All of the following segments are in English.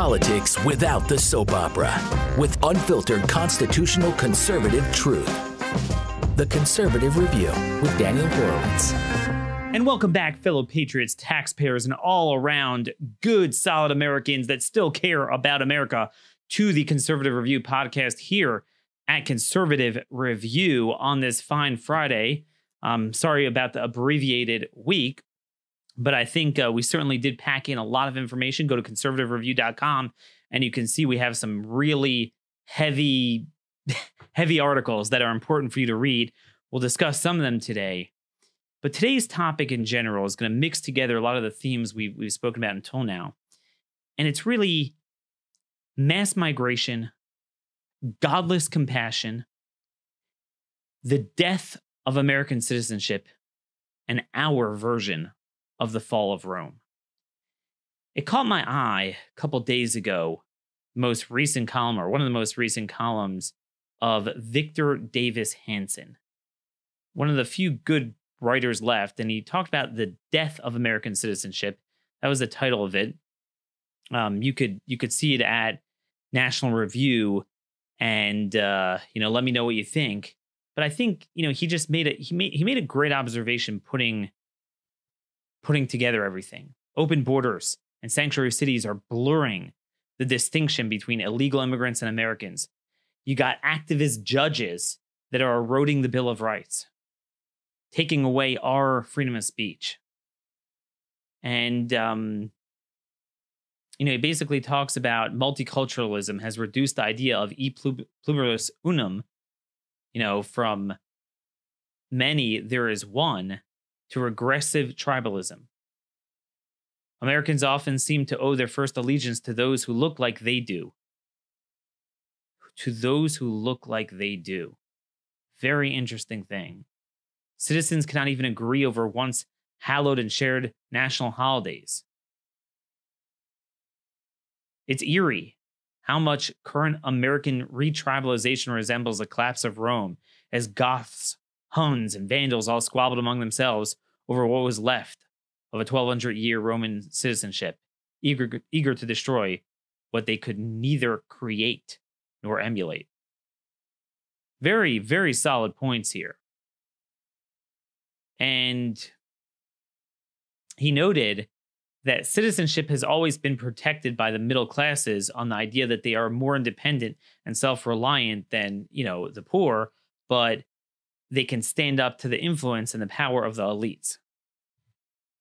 politics without the soap opera, with unfiltered constitutional conservative truth. The Conservative Review with Daniel Horowitz. And welcome back, fellow patriots, taxpayers, and all around good, solid Americans that still care about America, to the Conservative Review podcast here at Conservative Review on this fine Friday. Sorry about the abbreviated week, but I think we certainly did pack in a lot of information. Go to conservativereview.com and you can see we have some really heavy articles that are important for you to read. We'll discuss some of them today. But today's topic in general is going to mix together a lot of the themes we've spoken about until now. And it's really mass migration, godless compassion, the death of American citizenship, and our version of the fall of Rome. It caught my eye a couple days ago, most recent column, or one of the most recent columns, of Victor Davis Hanson, one of the few good writers left, and he talked about the death of American citizenship. That was the title of it. You could see it at National Review, and let me know what you think. But I think he just made a great observation putting together everything. Open borders and sanctuary cities are blurring the distinction between illegal immigrants and Americans. You got activist judges that are eroding the Bill of Rights, taking away our freedom of speech. And, he basically talks about multiculturalism has reduced the idea of e pluribus unum, from many there is one, to regressive tribalism. Americans often seem to owe their first allegiance to those who look like they do. To those who look like they do. Very interesting thing. Citizens cannot even agree over once hallowed and shared national holidays. It's eerie how much current American retribalization resembles the collapse of Rome, as Goths, Huns, and Vandals all squabbled among themselves over what was left of a 1,200-year Roman citizenship, eager to destroy what they could neither create nor emulate. Very, very solid points here. And he noted that citizenship has always been protected by the middle classes on the idea that they are more independent and self-reliant than, the poor, but they can stand up to the influence and the power of the elites.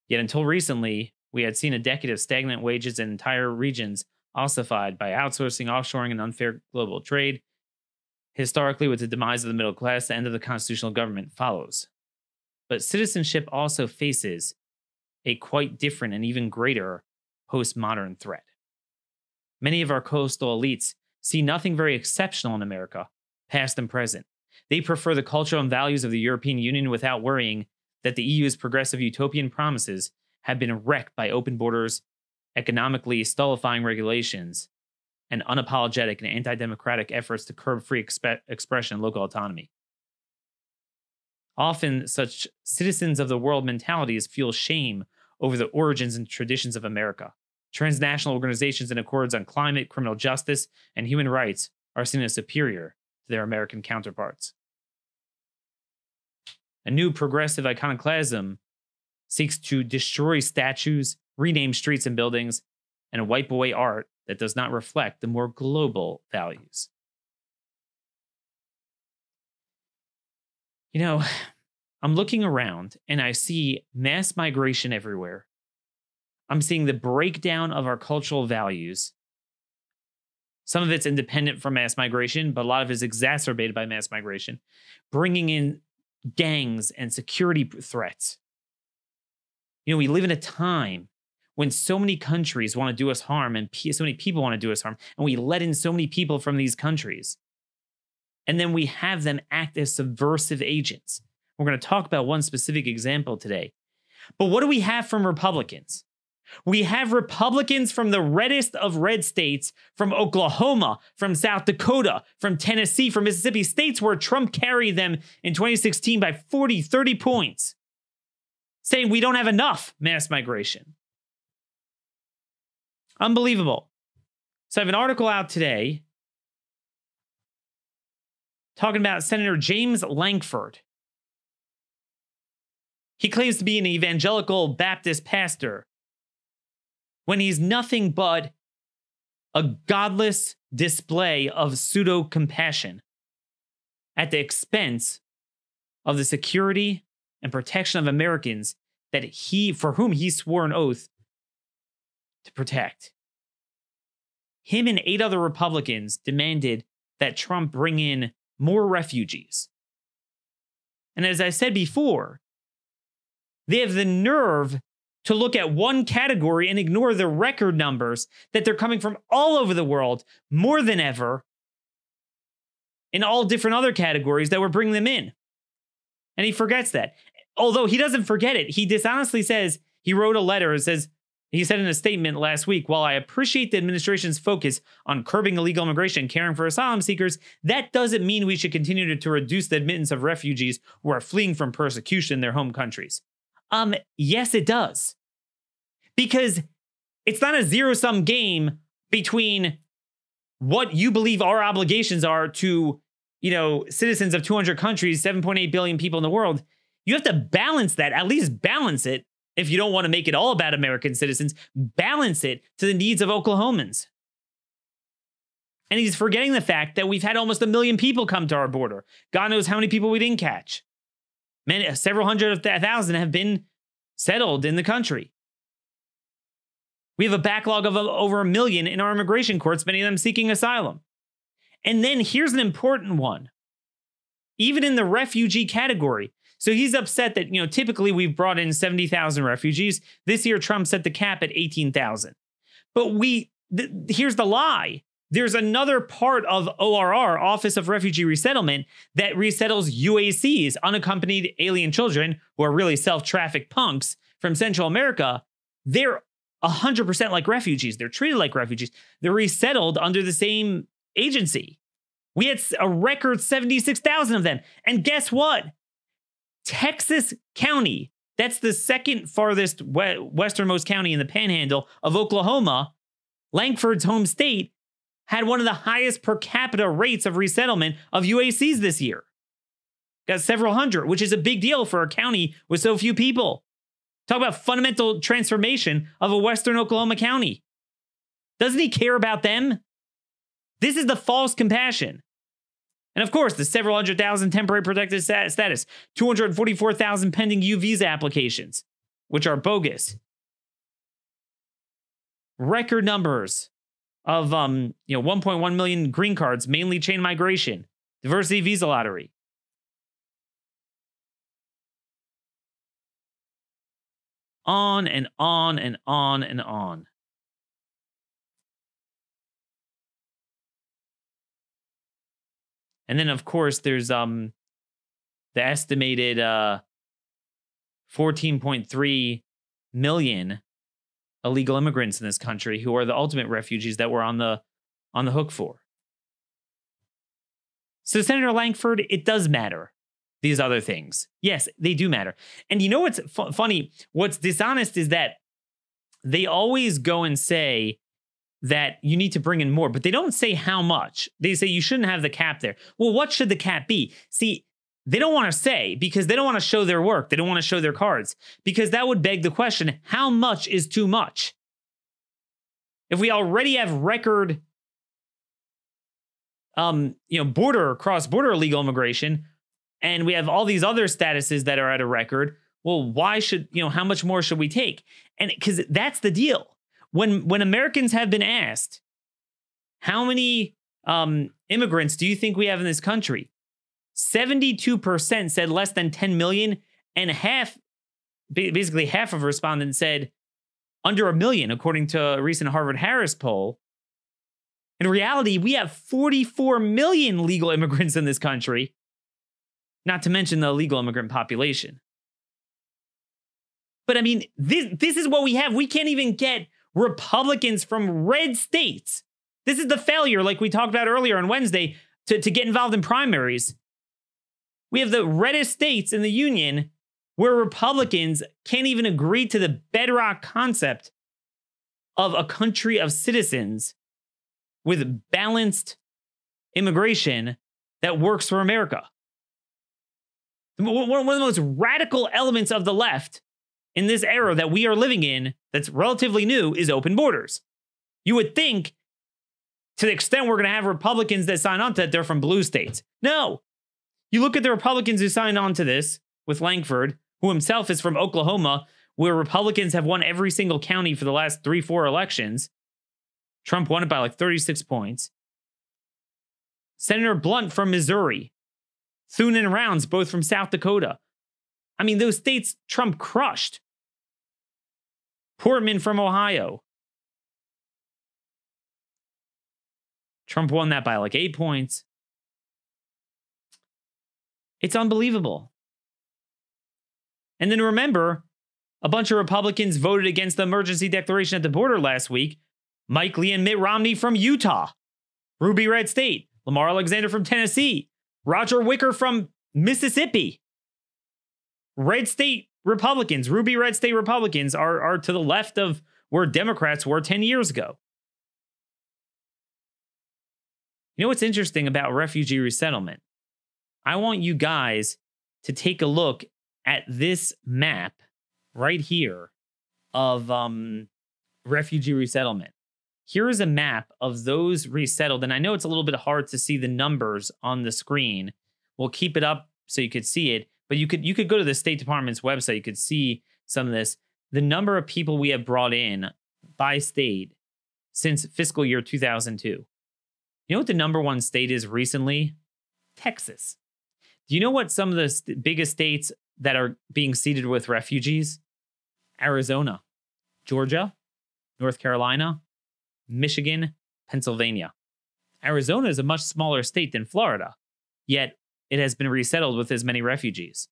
Yet until recently, we had seen a decade of stagnant wages and entire regions ossified by outsourcing, offshoring, and unfair global trade. Historically, with the demise of the middle class, the end of the constitutional government follows. But citizenship also faces a quite different and even greater postmodern threat. Many of our coastal elites see nothing very exceptional in America, past and present. They prefer the culture and values of the European Union without worrying that the EU's progressive utopian promises have been wrecked by open borders, economically stultifying regulations, and unapologetic and anti-democratic efforts to curb free expression and local autonomy. Often, such citizens of the world mentalities feel shame over the origins and traditions of America. Transnational organizations and accords on climate, criminal justice, and human rights are seen as superior to their American counterparts. A new progressive iconoclasm seeks to destroy statues, rename streets and buildings, and wipe away art that does not reflect the more global values. I'm looking around and I see mass migration everywhere. I'm seeing the breakdown of our cultural values. Some of it's independent from mass migration, but a lot of it is exacerbated by mass migration, bringing in gangs and security threats. We live in a time when so many countries want to do us harm and so many people want to do us harm, and we let in so many people from these countries. And then we have them act as subversive agents. We're going to talk about one specific example today. But what do we have from Republicans? We have Republicans from the reddest of red states, from Oklahoma, from South Dakota, from Tennessee, from Mississippi, states where Trump carried them in 2016 by 40, 30 points, saying we don't have enough mass migration. Unbelievable. So I have an article out today talking about Senator James Lankford. He claims to be an evangelical Baptist pastor when he's nothing but a godless display of pseudo-compassion at the expense of the security and protection of Americans for whom he swore an oath to protect. Him and 8 other Republicans demanded that Trump bring in more refugees. And as I said before, they have the nerve to look at one category and ignore the record numbers that they're coming from all over the world, more than ever, in all different other categories that we're bringing them in. And he forgets that. Although he doesn't forget it, he dishonestly says, he wrote a letter, he said in a statement last week, while I appreciate the administration's focus on curbing illegal immigration and caring for asylum seekers, that doesn't mean we should continue to reduce the admittance of refugees who are fleeing from persecution in their home countries. Yes, it does. Because it's not a zero-sum game between what you believe our obligations are to, citizens of 200 countries, 7.8 billion people in the world. You have to balance that, at least balance it. If you don't want to make it all about American citizens, balance it to the needs of Oklahomans. And he's forgetting the fact that we've had almost 1 million people come to our border. God knows how many people we didn't catch. Several hundred thousand have been settled in the country. We have a backlog of over 1 million in our immigration courts, many of them seeking asylum. And then here's an important one. Even in the refugee category. So he's upset that, typically we've brought in 70,000 refugees. This year, Trump set the cap at 18,000. But here's the lie. There's another part of ORR, Office of Refugee Resettlement, that resettles UACs, unaccompanied alien children, who are really self-trafficked punks from Central America. They're 100% like refugees. They're treated like refugees. They're resettled under the same agency. We had a record 76,000 of them. And guess what? Texas County, that's the second farthest westernmost county in the panhandle of Oklahoma, Lankford's home state, had one of the highest per capita rates of resettlement of UACs this year. Got several hundred, which is a big deal for a county with so few people. Talk about fundamental transformation of a western Oklahoma county. Doesn't he care about them? This is the false compassion. And of course, the several 100,000 temporary protected status, 244,000 pending U visa applications, which are bogus. Record numbers of 1.1 million green cards, mainly chain migration, diversity visa lottery. On and on and on and on. And then, of course, there's the estimated 14.3 million illegal immigrants in this country who are the ultimate refugees that we're on the hook for. So, Senator Lankford, it does matter, these other things. Yes, they do matter. And you know what's funny? What's dishonest is that they always go and say that you need to bring in more, but they don't say how much. They say you shouldn't have the cap there. Well, what should the cap be? See, they don't want to say because they don't want to show their work. They don't want to show their cards because that would beg the question, how much is too much? If we already have record, cross-border illegal immigration, and we have all these other statuses that are at a record, well, how much more should we take? And because that's the deal. When Americans have been asked, how many immigrants do you think we have in this country? 72% said less than 10 million, and basically half of respondents said under 1 million, according to a recent Harvard-Harris poll. In reality, we have 44 million legal immigrants in this country, not to mention the illegal immigrant population. But I mean, this is what we have. We can't even get Republicans from red states. This is the failure, like we talked about earlier on Wednesday, to get involved in primaries. We have the reddest states in the union where Republicans can't even agree to the bedrock concept of a country of citizens with balanced immigration that works for America. One of the most radical elements of the left in this era that we are living in that's relatively new is open borders. You would think, to the extent we're going to have Republicans that sign on to that, they're from blue states. No. You look at the Republicans who signed on to this with Lankford, who himself is from Oklahoma, where Republicans have won every single county for the last 3-4 elections. Trump won it by like 36 points. Senator Blunt from Missouri. Thune and Rounds, both from South Dakota. I mean, those states Trump crushed. Portman from Ohio. Trump won that by like 8 points. It's unbelievable. And then remember, a bunch of Republicans voted against the emergency declaration at the border last week. Mike Lee and Mitt Romney from Utah. Ruby Red State. Lamar Alexander from Tennessee. Roger Wicker from Mississippi. Red State Republicans, Ruby Red State Republicans are to the left of where Democrats were 10 years ago. You know what's interesting about refugee resettlement? I want you guys to take a look at this map right here of refugee resettlement. Here is a map of those resettled, and I know it's a little bit hard to see the numbers on the screen. We'll keep it up so you could see it, but you could go to the State Department's website. You could see some of this. The number of people we have brought in by state since fiscal year 2002. You know what the number one state is recently? Texas. Do you know what some of the biggest states that are being seeded with refugees? Arizona, Georgia, North Carolina, Michigan, Pennsylvania. Arizona is a much smaller state than Florida, yet it has been resettled with as many refugees.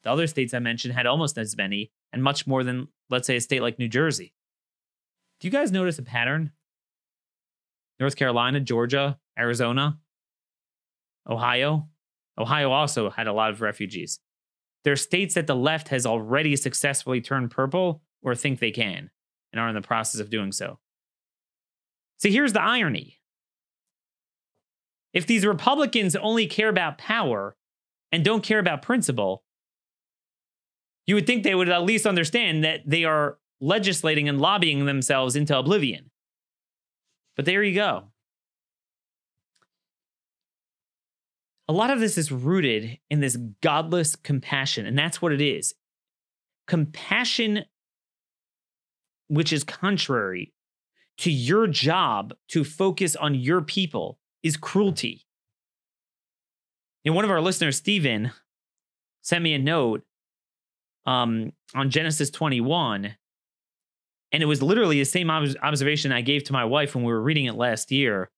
The other states I mentioned had almost as many, and much more than, let's say, a state like New Jersey. Do you guys notice a pattern? North Carolina, Georgia, Arizona, Ohio. Ohio also had a lot of refugees. There are states that the left has already successfully turned purple or think they can, and are in the process of doing so. So here's the irony. If these Republicans only care about power and don't care about principle, you would think they would at least understand that they are legislating and lobbying themselves into oblivion. But there you go. A lot of this is rooted in this godless compassion, and that's what it is. Compassion, which is contrary to your job to focus on your people, is cruelty. And one of our listeners, Stephen, sent me a note on Genesis 21, and it was literally the same observation I gave to my wife when we were reading it last year.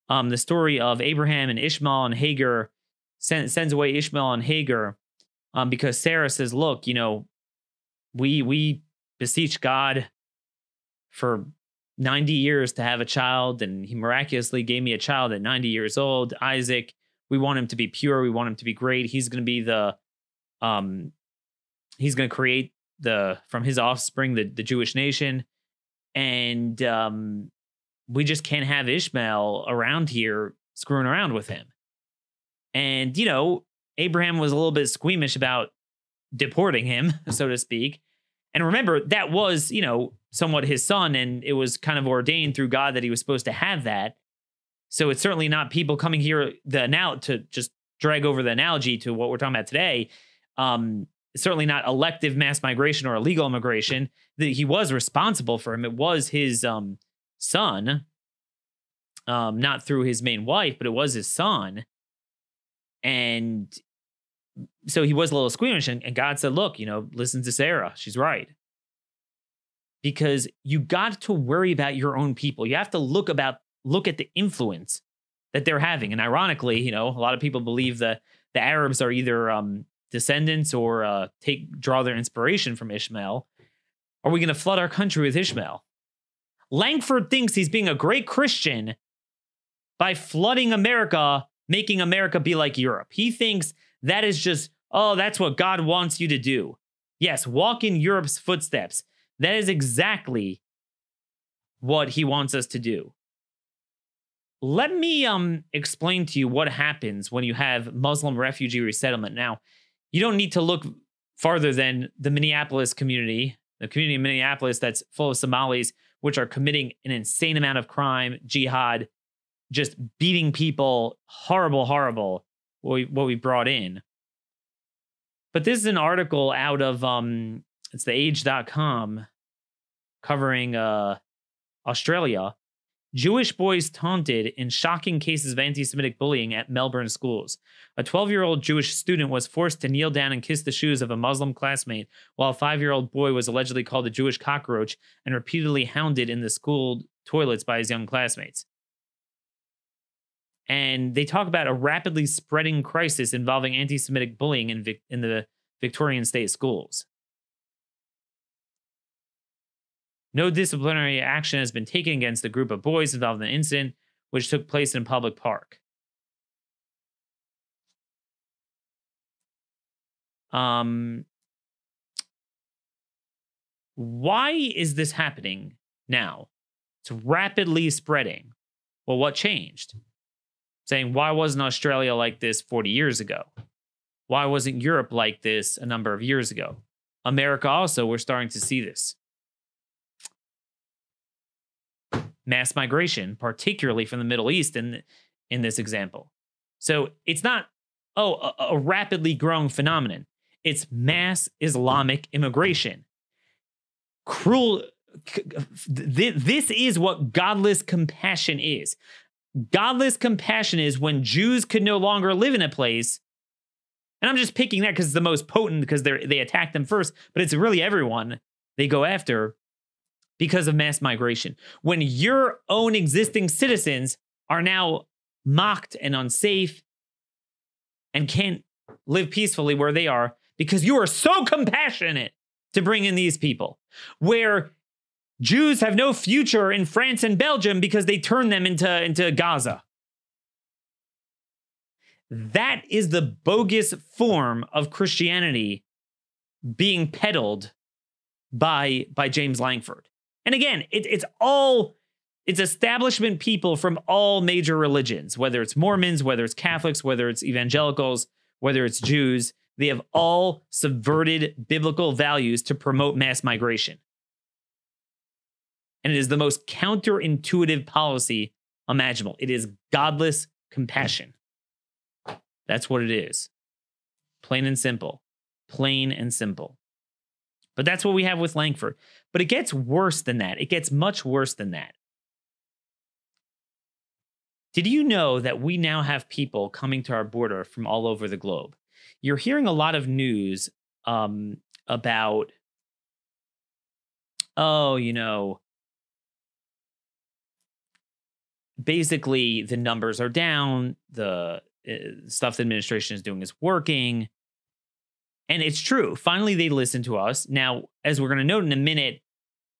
The story of Abraham and Ishmael and Hagar sends away Ishmael and Hagar because Sarah says, look, you know, we beseech God for 90 years to have a child, and he miraculously gave me a child at 90 years old, Isaac. We want him to be pure. We want him to be great. He's going to be he's going to create from his offspring, the Jewish nation. And we just can't have Ishmael around here screwing around with him. And, you know, Abraham was a little bit squeamish about deporting him, so to speak. And remember, that was, you know, somewhat his son, and it was kind of ordained through God that he was supposed to have that. So it's certainly not people coming here to just drag over the analogy to what we're talking about today. It's certainly not elective mass migration or illegal immigration. He was responsible for him. It was his son, not through his main wife, but it was his son. And so he was a little squeamish, and God said, look, you know, listen to Sarah. She's right. Because you got to worry about your own people. You have to look at the influence that they're having. And ironically, you know, a lot of people believe that the Arabs are either descendants or draw their inspiration from Ishmael. Are we going to flood our country with Ishmael? Lankford thinks he's being a great Christian by flooding America, making America be like Europe. He thinks that is just, oh, that's what God wants you to do. Yes, walk in Europe's footsteps. That is exactly what he wants us to do. let me explain to you what happens when you have Muslim refugee resettlement. Now, you don't need to look farther than the Minneapolis community, the community in Minneapolis that's full of Somalis, which are committing an insane amount of crime, jihad, just beating people, horrible, horrible, what we brought in. But this is an article out of, it's theage.com covering Australia. Jewish boys taunted in shocking cases of anti-Semitic bullying at Melbourne schools. A 12-year-old Jewish student was forced to kneel down and kiss the shoes of a Muslim classmate, while a 5-year-old boy was allegedly called a Jewish cockroach and repeatedly hounded in the school toilets by his young classmates. And they talk about a rapidly spreading crisis involving anti-Semitic bullying in the Victorian state schools. No disciplinary action has been taken against the group of boys involved in the incident, which took place in a public park. Why is this happening now? It's rapidly spreading. Well, what changed? Saying, why wasn't Australia like this 40 years ago? Why wasn't Europe like this a number of years ago? America also, we're starting to see this. Mass migration, particularly from the Middle East in this example. So it's not, a rapidly growing phenomenon. It's mass Islamic immigration. This is what godless compassion is. Godless compassion is when Jews could no longer live in a place. And I'm just picking that because it's the most potent, because they attack them first, but it's really everyone they go after because of mass migration. When your own existing citizens are now mocked and unsafe and can't live peacefully where they are because you are so compassionate to bring in these people. Where Jews have no future in France and Belgium because they turn them into Gaza. That is the bogus form of Christianity being peddled by James Lankford. And again, it's establishment people from all major religions, whether it's Mormons, whether it's Catholics, whether it's evangelicals, whether it's Jews. They have all subverted biblical values to promote mass migration. And it is the most counterintuitive policy imaginable. It is godless compassion. That's what it is. Plain and simple. Plain and simple. But that's what we have with Lankford. But it gets worse than that. It gets much worse than that. Did you know that we now have people coming to our border from all over the globe? You're hearing a lot of news about, basically the numbers are down, the stuff the administration is doing is working. And it's true. Finally, they listen to us. Now, as we're going to note in a minute,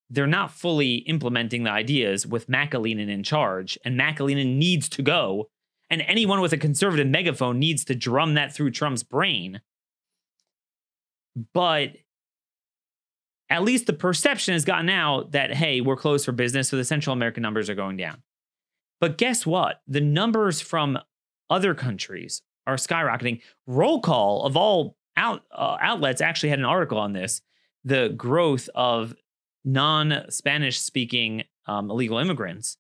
they're not fully implementing the ideas with McAleenan in charge, and McAleenan needs to go. And anyone with a conservative megaphone needs to drum that through Trump's brain. But at least the perception has gotten out that, hey, we're closed for business, so the Central American numbers are going down. But guess what? The numbers from other countries are skyrocketing. Roll Call of all outlets actually had an article on this. The growth of non-Spanish speaking illegal immigrants.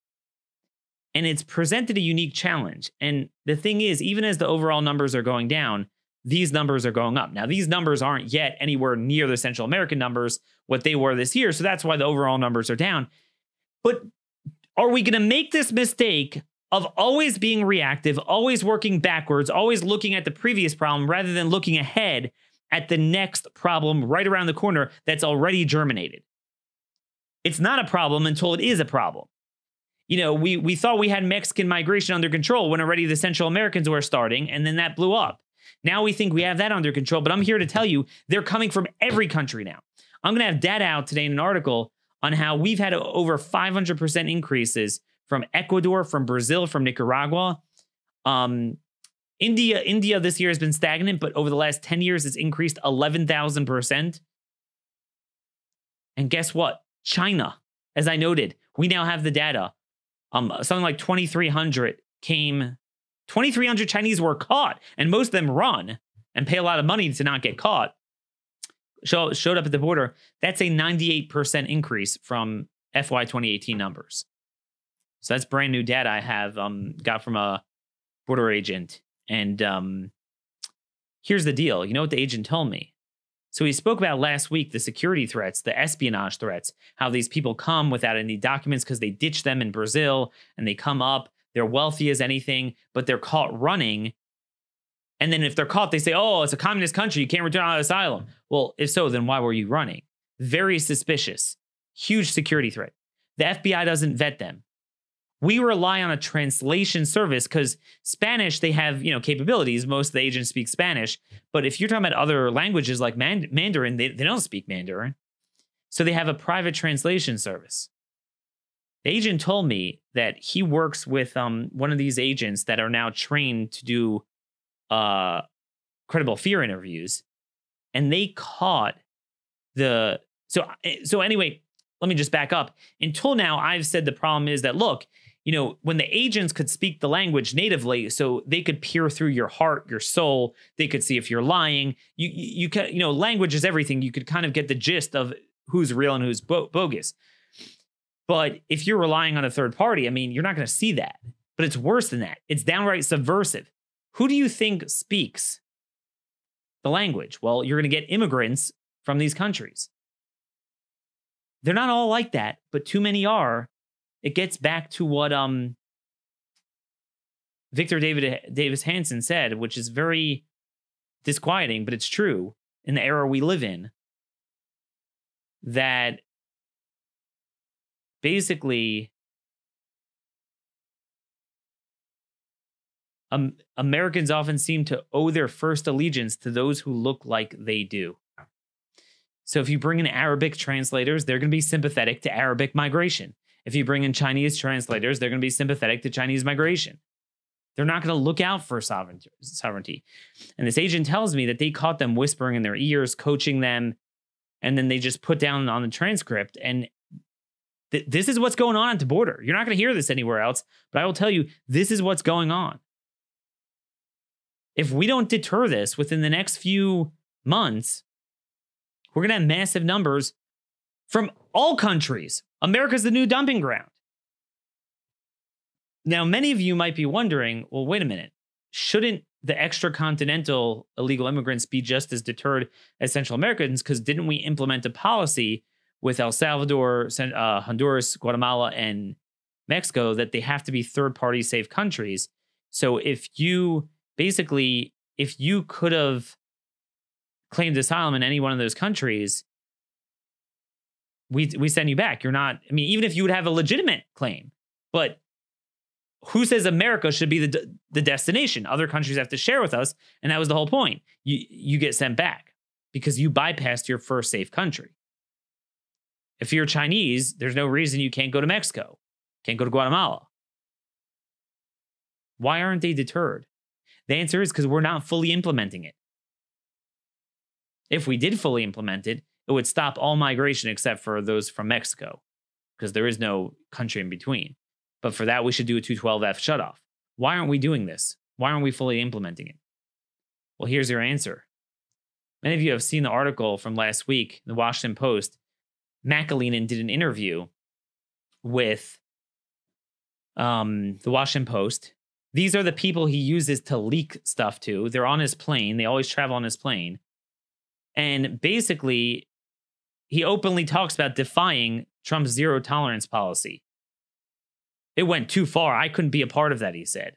And it's presented a unique challenge. And the thing is, even as the overall numbers are going down, these numbers are going up. Now, these numbers aren't yet anywhere near the Central American numbers, what they were this year. So that's why the overall numbers are down. But are we going to make this mistake of always being reactive, always working backwards, always looking at the previous problem rather than looking ahead at the next problem right around the corner that's already germinated? It's not a problem until it is a problem. You know, we thought we had Mexican migration under control when already the Central Americans were starting, and then that blew up. Now we think we have that under control, but I'm here to tell you they're coming from every country now. I'm going to have data out today in an article on how we've had over 500% increases from Ecuador, from Brazil, from Nicaragua. India this year has been stagnant, but over the last 10 years, it's increased 11,000%. And guess what? China, as I noted, we now have the data. something like 2,300 Chinese were caught, and most of them run and pay a lot of money to not get caught. Showed up at the border. That's a 98% increase from FY 2018 numbers. So that's brand new data I have got from a border agent. And here's the deal. You know what the agent told me? So he spoke about last week the security threats, the espionage threats, how these people come without any documents because they ditch them in Brazil and they come up. They're wealthy as anything, but they're caught running. And then if they're caught, they say, oh, it's a communist country. You can't return on asylum. Well, if so, then why were you running? Very suspicious. Huge security threat. The FBI doesn't vet them. We rely on a translation service because Spanish, they have, capabilities. Most of the agents speak Spanish. But if you're talking about other languages like Mandarin, they don't speak Mandarin. So they have a private translation service. The agent told me that he works with one of these agents that are now trained to do credible fear interviews. And they caught so anyway, let me just back up. Until now, I've said the problem is that, look, when the agents could speak the language natively, so they could peer through your heart, your soul, they could see if you're lying. You can, language is everything. You could kind of get the gist of who's real and who's bogus. But if you're relying on a third party, you're not going to see that. But it's worse than that. It's downright subversive. Who do you think speaks the language? Well, you're going to get immigrants from these countries. They're not all like that, but too many are. It gets back to what Victor Davis Hanson said, which is very disquieting, but it's true in the era we live in, that basically Americans often seem to owe their first allegiance to those who look like they do. So if you bring in Arabic translators, they're going to be sympathetic to Arabic migration. If you bring in Chinese translators, they're going to be sympathetic to Chinese migration. They're not going to look out for sovereignty. And this agent tells me that they caught them whispering in their ears, coaching them, and then they just put down on the transcript. And this is what's going on at the border. You're not going to hear this anywhere else, but I will tell you, this is what's going on. If we don't deter this within the next few months, we're going to have massive numbers from all countries. America's the new dumping ground. Now, many of you might be wondering, well, wait a minute. Shouldn't the extracontinental illegal immigrants be just as deterred as Central Americans? Because didn't we implement a policy with El Salvador, Honduras, Guatemala, and Mexico that they have to be third-party safe countries? So if you could have claimed asylum in any one of those countries, we send you back. You're not, even if you would have a legitimate claim, but who says America should be the destination? Other countries have to share with us. And that was the whole point. You get sent back because you bypassed your first safe country. If you're Chinese, there's no reason you can't go to Mexico, can't go to Guatemala. Why aren't they deterred? The answer is because we're not fully implementing it. If we did fully implement it, it would stop all migration except for those from Mexico, because there is no country in between. But for that, we should do a 212F shutoff. Why aren't we doing this? Why aren't we fully implementing it? Well, here's your answer. Many of you have seen the article from last week, the Washington Post. McAleenan did an interview with the Washington Post. These are the people he uses to leak stuff to. They're on his plane. They always travel on his plane. And basically, he openly talks about defying Trump's zero tolerance policy. It went too far. I couldn't be a part of that, he said.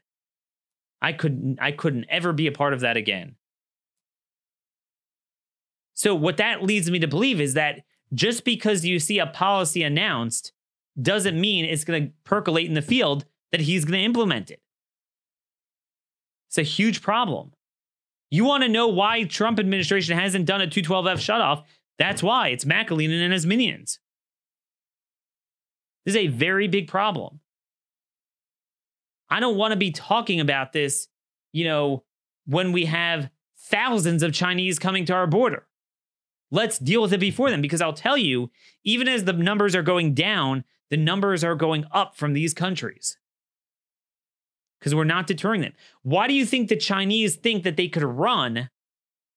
I couldn't ever be a part of that again. So what that leads me to believe is that just because you see a policy announced doesn't mean it's going to percolate in the field that he's going to implement it. It's a huge problem. You want to know why Trump administration hasn't done a 212F shutoff? That's why. It's McAleenan and his minions. This is a very big problem. I don't want to be talking about this, when we have thousands of Chinese coming to our border. Let's deal with it before then, because I'll tell you, even as the numbers are going down, the numbers are going up from these countries because we're not deterring them. Why do you think the Chinese think that they could run,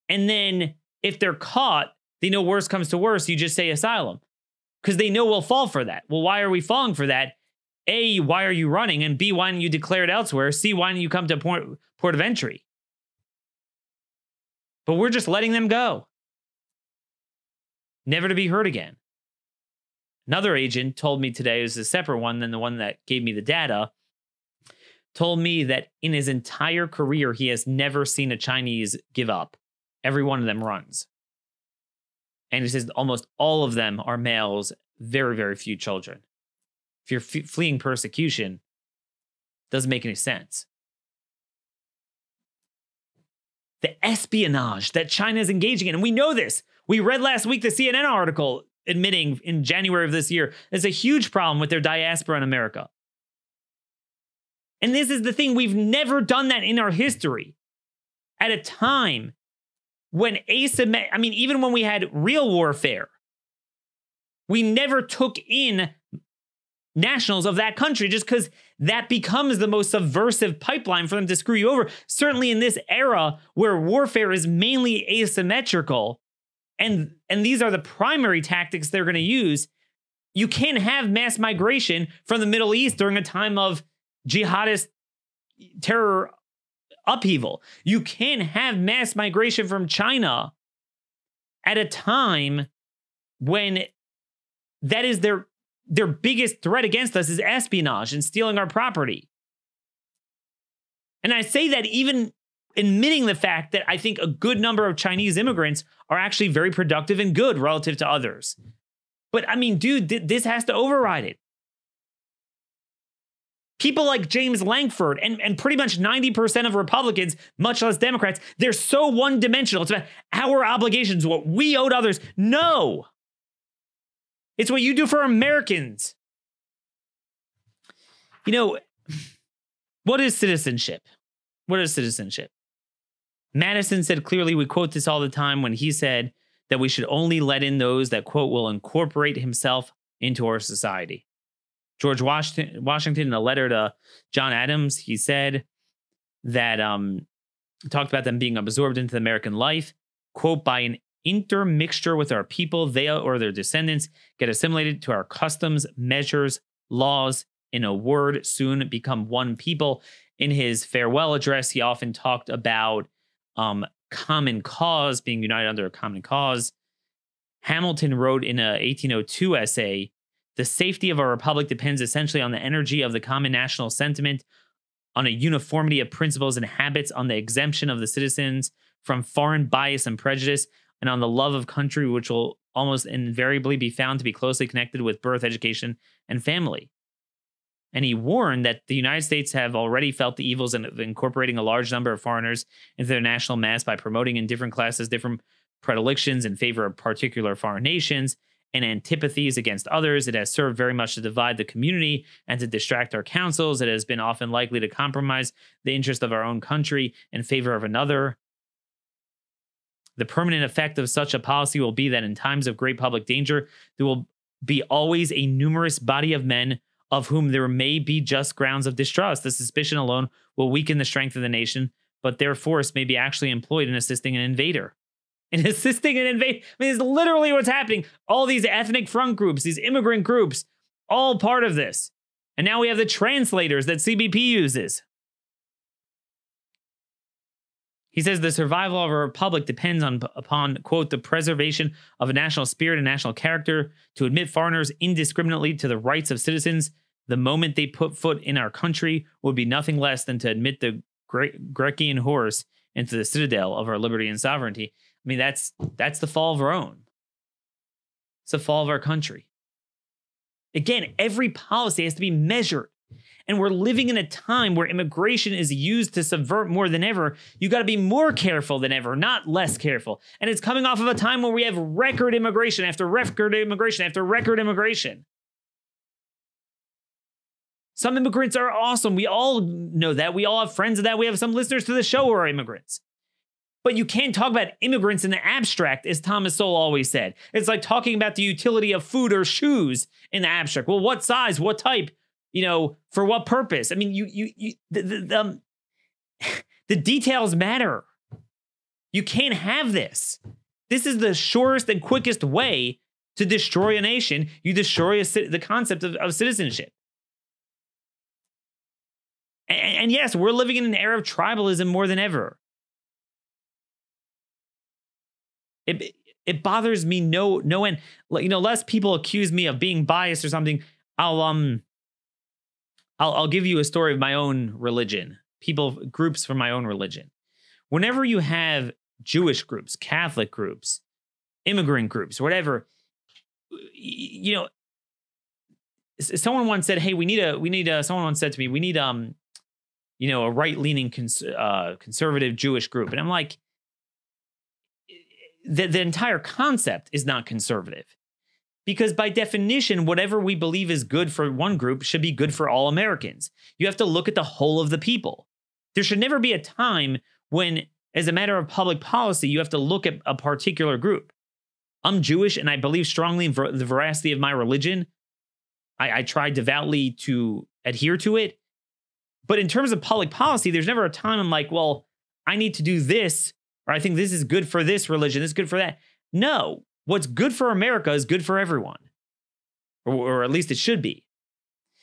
and then if they're caught, they know worse comes to worse, you just say asylum? Because they know we'll fall for that. Well, why are we falling for that? A, why are you running? And B, why don't you declare it elsewhere? C, why don't you come to port of entry? But we're just letting them go, never to be heard again. Another agent told me today, it was a separate one than the one that gave me the data, told me that in his entire career, he has never seen a Chinese give up. Every one of them runs. And he says almost all of them are males, very, very few children. If you're fleeing persecution, doesn't make any sense. The espionage that China is engaging in, and we know this. We read last week the CNN article admitting in January of this year, there's a huge problem with their diaspora in America. And this is the thing, we've never done that in our history. At a time when even when we had real warfare, we never took in nationals of that country just because that becomes the most subversive pipeline for them to screw you over. Certainly in this era where warfare is mainly asymmetrical, and these are the primary tactics they're going to use, you can't have mass migration from the Middle East during a time of jihadist terror upheaval. You can't have mass migration from China at a time when that is their biggest threat against us is espionage and stealing our property. And I say that even admitting the fact that I think a good number of Chinese immigrants are actually very productive and good relative to others. But I mean, dude, this has to override it. People like James Lankford and pretty much 90% of Republicans, much less Democrats, they're so one-dimensional. It's about our obligations, what we owe to others. No. It's what you do for Americans. You know, what is citizenship? What is citizenship? Madison said clearly, we quote this all the time, when he said that we should only let in those that, quote, will incorporate himself into our society. George Washington, in a letter to John Adams, he said that, talked about them being absorbed into the American life, quote, by an intermixture with our people, they or their descendants get assimilated to our customs, measures, laws, in a word, soon become one people. In his farewell address, he often talked about common cause, being united under a common cause. Hamilton wrote in a 1802 essay, the safety of our republic depends essentially on the energy of the common national sentiment, on a uniformity of principles and habits, on the exemption of the citizens from foreign bias and prejudice, and on the love of country, which will almost invariably be found to be closely connected with birth, education, and family. And he warned that the United States have already felt the evils of incorporating a large number of foreigners into their national mass by promoting in different classes different predilections in favor of particular foreign nations and antipathies against others. It has served very much to divide the community and to distract our councils. It has been often likely to compromise the interest of our own country in favor of another. The permanent effect of such a policy will be that in times of great public danger, there will be always a numerous body of men of whom there may be just grounds of distrust. The suspicion alone will weaken the strength of the nation, but their force may be actually employed in assisting an invader. In assisting an invader? I mean, it's literally what's happening. All these ethnic front groups, these immigrant groups, all part of this. And now we have the translators that CBP uses. He says the survival of a republic depends upon, quote, the preservation of a national spirit and national character. To admit foreigners indiscriminately to the rights of citizens the moment they put foot in our country would be nothing less than to admit the Grecian horse into the citadel of our liberty and sovereignty. I mean, that's the fall of our own. It's the fall of our country. Again, every policy has to be measured. And we're living in a time where immigration is used to subvert more than ever. You got to be more careful than ever, not less careful. And it's coming off of a time where we have record immigration after record immigration after record immigration. Some immigrants are awesome. We all know that. We all have friends of that. We have some listeners to the show who are immigrants. But you can't talk about immigrants in the abstract, as Thomas Sowell always said. It's like talking about the utility of food or shoes in the abstract. Well, what size, what type, for what purpose? I mean, the details matter. You can't have this. This is the surest and quickest way to destroy a nation. You destroy the concept of citizenship. And yes, we're living in an era of tribalism more than ever. It bothers me no end. Less people accuse me of being biased or something. I'll give you a story of my own religion. Groups from my own religion. Whenever you have Jewish groups, Catholic groups, immigrant groups, whatever, someone once said, "Hey, someone once said to me, we need a right-leaning conservative Jewish group," and I'm like, the entire concept is not conservative, because by definition, whatever we believe is good for one group should be good for all Americans. You have to look at the whole of the people. There should never be a time when, as a matter of public policy, you have to look at a particular group. I'm Jewish, and I believe strongly in the veracity of my religion. I try devoutly to adhere to it. But in terms of public policy, there's never a time I'm like, well, I need to do this, or I think this is good for this religion, this is good for that. No, what's good for America is good for everyone. Or at least it should be.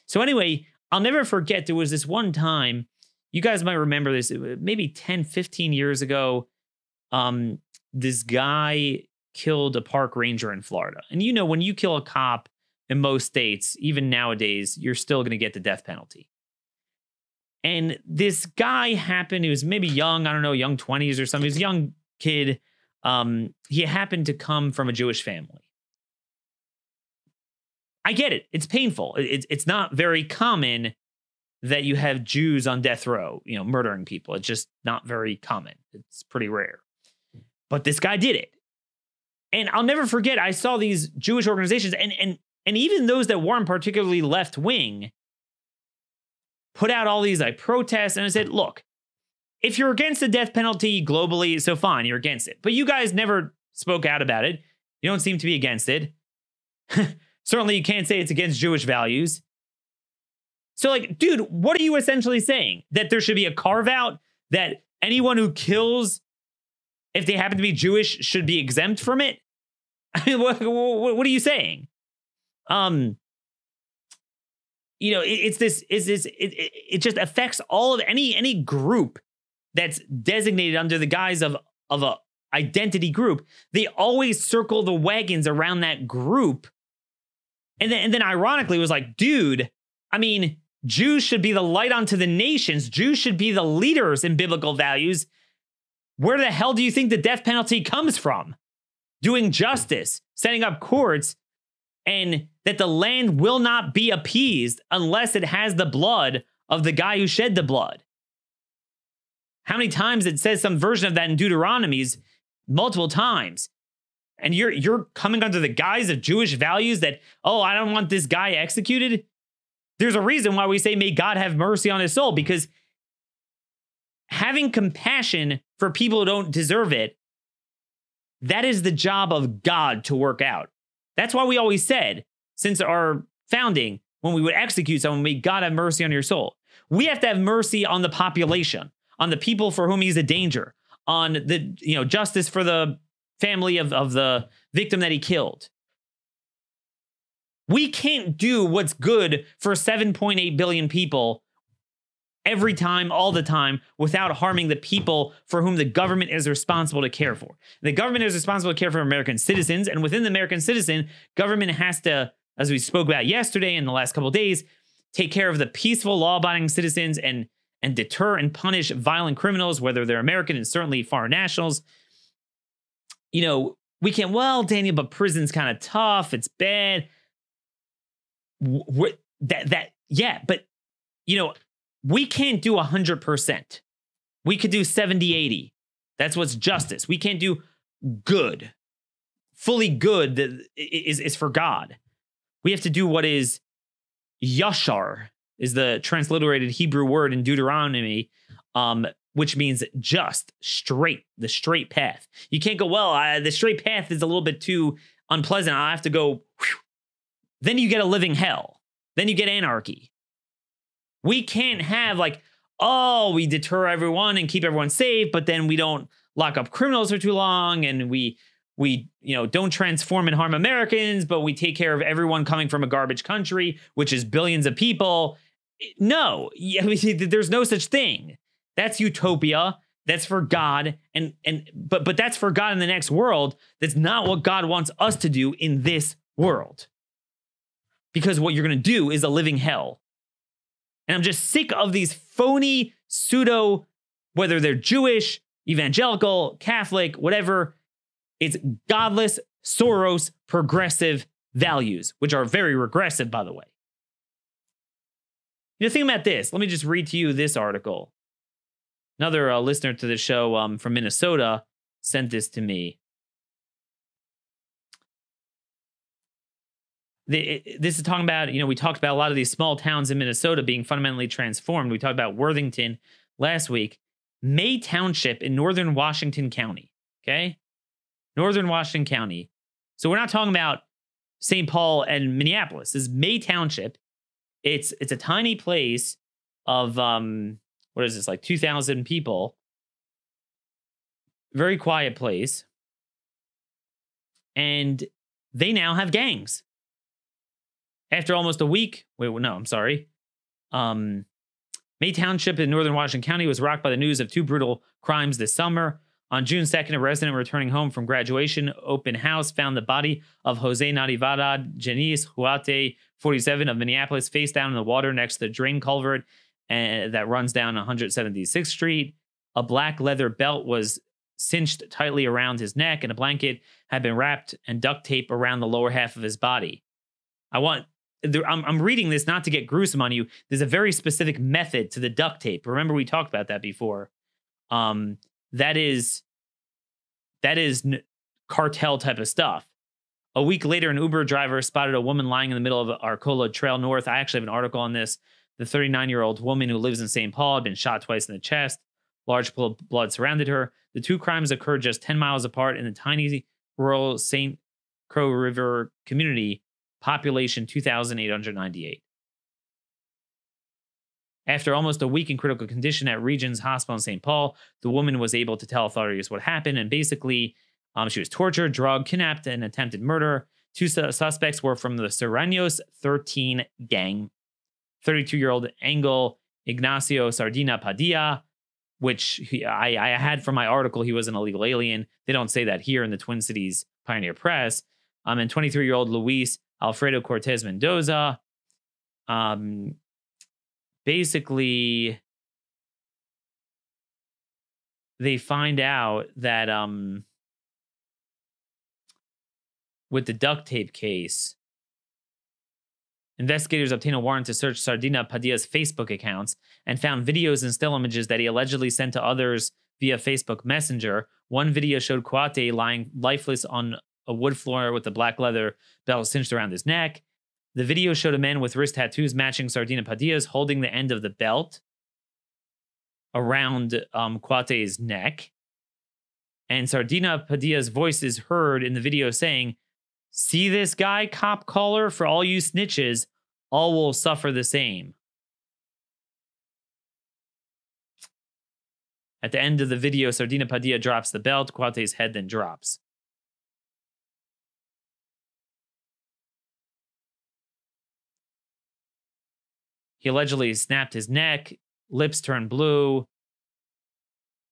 So anyway, I'll never forget, there was this one time, you guys might remember this, maybe 10, 15 years ago, this guy killed a park ranger in Florida. And when you kill a cop in most states, even nowadays, you're still going to get the death penalty. And this guy he was maybe young, I don't know, young 20s or something. He was a young kid. He happened to come from a Jewish family. I get it. It's painful. It's not very common that you have Jews on death row, murdering people. It's just not very common. It's pretty rare. But this guy did it. And I'll never forget, I saw these Jewish organizations, and even those that weren't particularly left-wing, put out all these protests, and I said, look, if you're against the death penalty globally, so fine, you're against it. But you guys never spoke out about it. You don't seem to be against it. Certainly you can't say it's against Jewish values. So dude, what are you essentially saying? That there should be a carve-out? That anyone who kills, if they happen to be Jewish, should be exempt from it? I mean, what are you saying? It just affects all of any group that's designated under the guise of a identity group. They always circle the wagons around that group. And then ironically, it was like, dude, I mean, Jews should be the light unto the nations. Jews should be the leaders in biblical values. Where the hell do you think the death penalty comes from? Doing justice, setting up courts, and that the land will not be appeased unless it has the blood of the guy who shed the blood. How many times it says some version of that in Deuteronomies? Multiple times. And you're coming under the guise of Jewish values that, oh, I don't want this guy executed. There's a reason why we say, may God have mercy on his soul, because having compassion for people who don't deserve it, that is the job of God to work out. That's why we always said, since our founding, when we would execute someone, may God have mercy on your soul. We have to have mercy on the population, on the people for whom he's a danger, on the justice for the family of the victim that he killed. We can't do what's good for 7.8 billion people every time, all the time, without harming the people for whom the government is responsible to care for. The government is responsible to care for American citizens, and within the American citizen, government has to, as we spoke about yesterday and the last couple of days, take care of the peaceful, law-abiding citizens and deter and punish violent criminals, whether they're American and certainly foreign nationals. We can't, well, Daniel, but prison's kind of tough. It's bad. Yeah, but, we can't do 100%. We could do 70, 80. That's what's justice. We can't do good. Fully good that is for God. We have to do what is yashar, is the transliterated Hebrew word in Deuteronomy, which means just, straight, the straight path. You can't go, well, the straight path is a little bit too unpleasant. I have to go, whew. Then you get a living hell. Then you get anarchy. We can't have like, oh, we deter everyone and keep everyone safe, but then we don't lock up criminals for too long, and we don't transform and harm Americans, but we take care of everyone coming from a garbage country, which is billions of people. No, there's no such thing. That's utopia. That's for God, but that's for God in the next world. That's not what God wants us to do in this world. Because what you're going to do is a living hell. And I'm just sick of these phony pseudo, whether they're Jewish, evangelical, Catholic, whatever. It's godless, Soros, progressive values, which are very regressive, by the way. Think about this. Let me just read to you this article. Another listener to the show from Minnesota sent this to me. This is talking about, we talked about a lot of these small towns in Minnesota being fundamentally transformed. We talked about Worthington last week. May Township in northern Washington County, okay? Northern Washington County. So we're not talking about St. Paul and Minneapolis. This is May Township. It's a tiny place of, what is this, like 2,000 people. Very quiet place. And they now have gangs. After almost a week, May Township in northern Washington County was rocked by the news of two brutal crimes this summer. On June 2nd, a resident returning home from graduation open house found the body of Jose Natividad Janice Huate, 47, of Minneapolis, face down in the water next to the drain culvert that runs down 176th Street. A black leather belt was cinched tightly around his neck, and a blanket had been wrapped and duct tape around the lower half of his body. I'm reading this not to get gruesome on you. There's a very specific method to the duct tape. Remember, we talked about that before. That is cartel type of stuff. A week later, an Uber driver spotted a woman lying in the middle of Arcola Trail North. I actually have an article on this. The 39-year-old woman who lives in St. Paul had been shot twice in the chest. Large pool of blood surrounded her. The two crimes occurred just 10 miles apart in the tiny rural St. Croix River community, population 2,898. After almost a week in critical condition at Regions Hospital in St. Paul, the woman was able to tell authorities what happened, and basically, she was tortured, drugged, kidnapped, and attempted murder. Two suspects were from the Serranos 13 gang. 32-year-old Angel Ignacio Sardina Padilla, which I had from my article, he was an illegal alien. They don't say that here in the Twin Cities Pioneer Press. And 23-year-old Luis Alfredo Cortez Mendoza. Basically, they find out that with the duct tape case, investigators obtained a warrant to search Sardina Padilla's Facebook accounts and found videos and still images that he allegedly sent to others via Facebook Messenger. One video showed Coate lying lifeless on a wood floor with a black leather belt cinched around his neck. The video showed a man with wrist tattoos matching Sardina Padilla's holding the end of the belt around Coate's neck. And Sardina Padilla's voice is heard in the video saying, "See this guy, cop caller? For all you snitches, all will suffer the same." At the end of the video, Sardina Padilla drops the belt. Coate's head then drops. He allegedly snapped his neck, lips turned blue.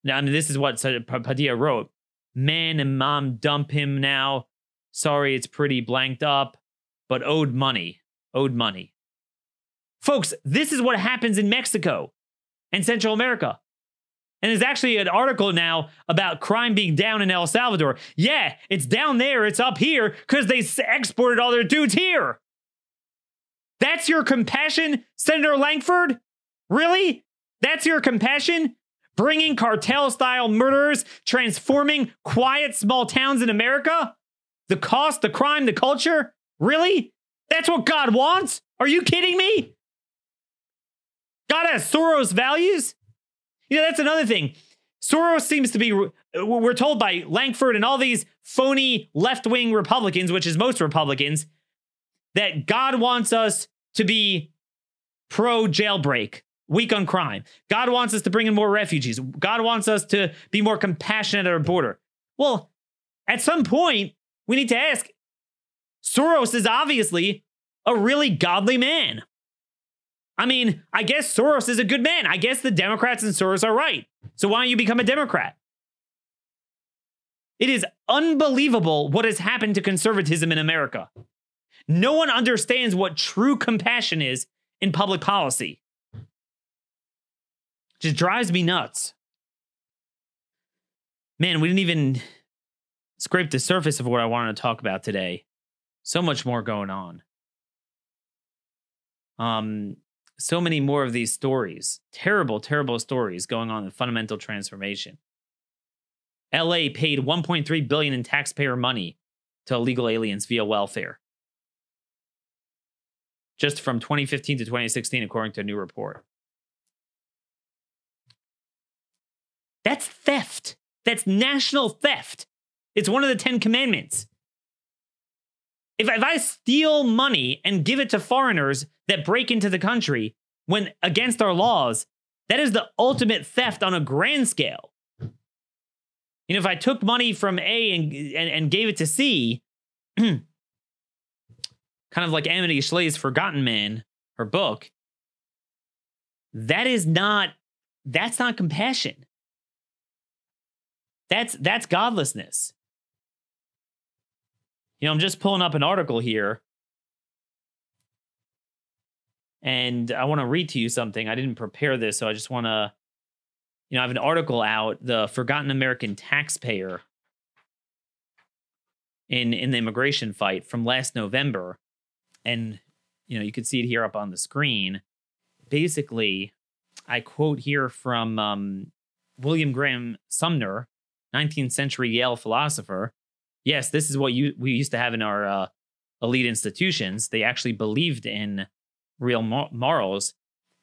Now, this is what Padilla wrote. "Man and mom dump him now. Sorry, it's pretty blanked up, but owed money. Owed money." Folks, this is what happens in Mexico and Central America. And there's actually an article now about crime being down in El Salvador. Yeah, it's down there, it's up here, because they exported all their dudes here. That's your compassion, Senator Lankford? Really? That's your compassion? Bringing cartel-style murderers, transforming quiet small towns in America? The cost, the crime, the culture? Really? That's what God wants? Are you kidding me? God has Soros values? You know, that's another thing. Soros seems to be, we're told by Lankford and all these phony left-wing Republicans, which is most Republicans, that God wants us to be pro-jailbreak, weak on crime. God wants us to bring in more refugees. God wants us to be more compassionate at our border. Well, at some point, we need to ask, Soros is obviously a really godly man. I mean, I guess Soros is a good man. I guess the Democrats and Soros are right. So why don't you become a Democrat? It is unbelievable what has happened to conservatism in America. No one understands what true compassion is in public policy. Just drives me nuts. Man, we didn't even scrape the surface of what I wanted to talk about today. So much more going on. So many more of these stories. Terrible, terrible stories going on in fundamental transformation. LA paid $1.3 billion in taxpayer money to illegal aliens via welfare. Just from 2015 to 2016, according to a new report. That's theft. That's national theft. It's one of the 10 commandments. If I steal money and give it to foreigners that break into the country when against our laws, that is the ultimate theft on a grand scale. You know, if I took money from A and gave it to C, kind of like Amity Schleye's Forgotten Man, her book, that's not compassion. That's godlessness. You know, I'm just pulling up an article here. And I want to read to you something. I didn't prepare this, so I just want to, I have an article out, The Forgotten American Taxpayer in the immigration fight from last November. And, you could see it here up on the screen. Basically, I quote here from William Graham Sumner, 19th century Yale philosopher. Yes, this is what we used to have in our elite institutions. They actually believed in real morals.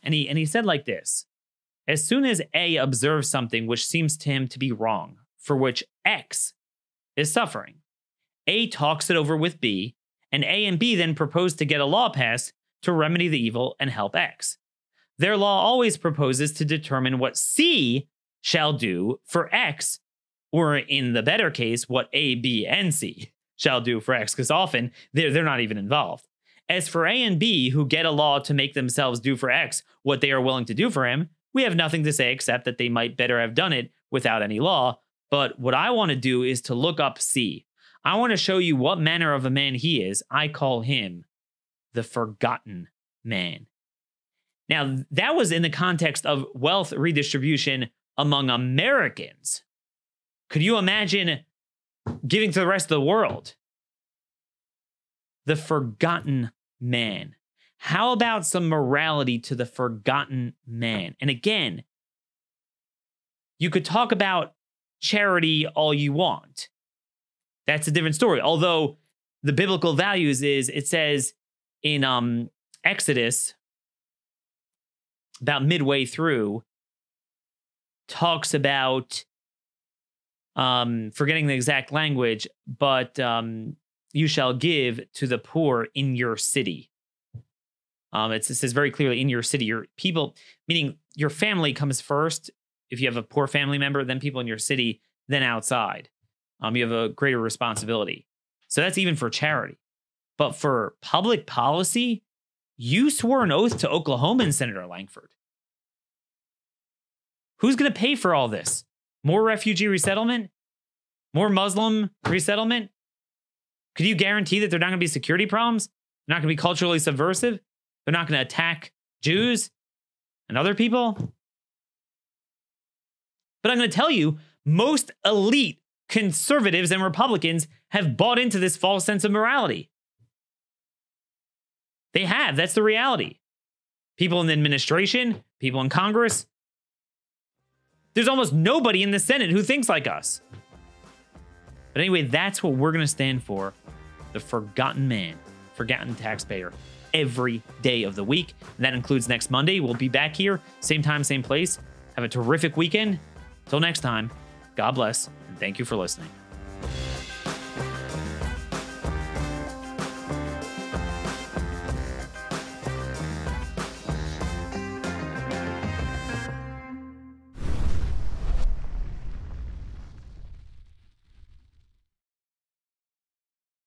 And he said like this: as soon as A observes something which seems to him to be wrong, for which X is suffering, A talks it over with B, and A and B then propose to get a law passed to remedy the evil and help X. Their law always proposes to determine what C shall do for X, or in the better case, what A, B, and C shall do for X, because often they're not even involved. As for A and B, who get a law to make themselves do for X what they are willing to do for him, we have nothing to say except that they might better have done it without any law. But what I want to do is to look up C. I want to show you what manner of a man he is. I call him the forgotten man. Now, that was in the context of wealth redistribution among Americans. Could you imagine giving to the rest of the world? The forgotten man. How about some morality to the forgotten man? And again, you could talk about charity all you want. That's a different story. Although the biblical values is, it says in Exodus, about midway through, talks about, forgetting the exact language, but you shall give to the poor in your city. It says very clearly, in your city, your people, meaning your family comes first. If you have a poor family member, then people in your city, then outside. You have a greater responsibility. So that's even for charity. But for public policy, you swore an oath to Oklahoman, Senator Lankford. Who's going to pay for all this? More refugee resettlement? More Muslim resettlement? Could you guarantee that there are not going to be security problems? They're not going to be culturally subversive? They're not going to attack Jews and other people? But I'm going to tell you, most elite conservatives and Republicans have bought into this false sense of morality. They have. That's the reality. People in the administration, people in Congress. There's almost nobody in the Senate who thinks like us. But anyway, that's what we're going to stand for. The forgotten man, forgotten taxpayer, every day of the week. And that includes next Monday. We'll be back here, same time, same place, Have a terrific weekend. Till next time, God bless, and thank you for listening.